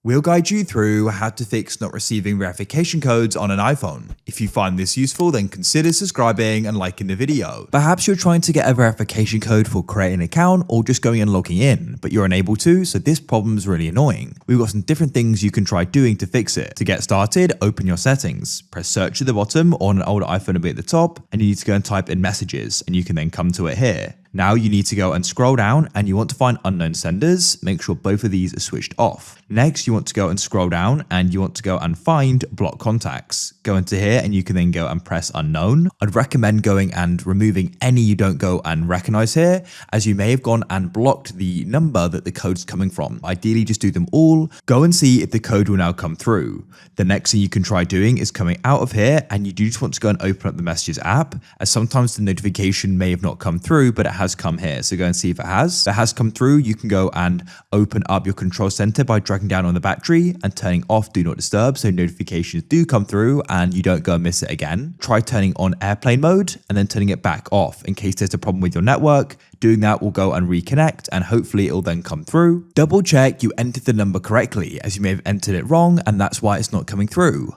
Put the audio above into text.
We'll guide you through how to fix not receiving verification codes on an iPhone. If you find this useful, then consider subscribing and liking the video. Perhaps you're trying to get a verification code for creating an account or just going and logging in, but you're unable to, so this problem is really annoying. We've got some different things you can try doing to fix it. To get started, open your settings, press search at the bottom, or on an older iPhone will be at the top, and you need to go and type in messages, and you can then come to it here. Now you need to go and scroll down and you want to find unknown senders. Make sure both of these are switched off. Next, you want to go and scroll down and you want to go and find block contacts. Go into here and you can then go and press unknown. I'd recommend going and removing any you don't go and recognize here, as you may have gone and blocked the number that the code's coming from. Ideally, just do them all. Go and see if the code will now come through. The next thing you can try doing is coming out of here, and you do just want to go and open up the Messages app, as sometimes the notification may have not come through, but it has come here. So go and see if it has. If it has come through, you can go and open up your control center by dragging down on the battery and turning off Do Not Disturb so notifications do come through and you don't go and miss it again. Try turning on airplane mode and then turning it back off in case there's a problem with your network. Doing that will go and reconnect and hopefully it'll then come through. Double check you entered the number correctly, as you may have entered it wrong and that's why it's not coming through.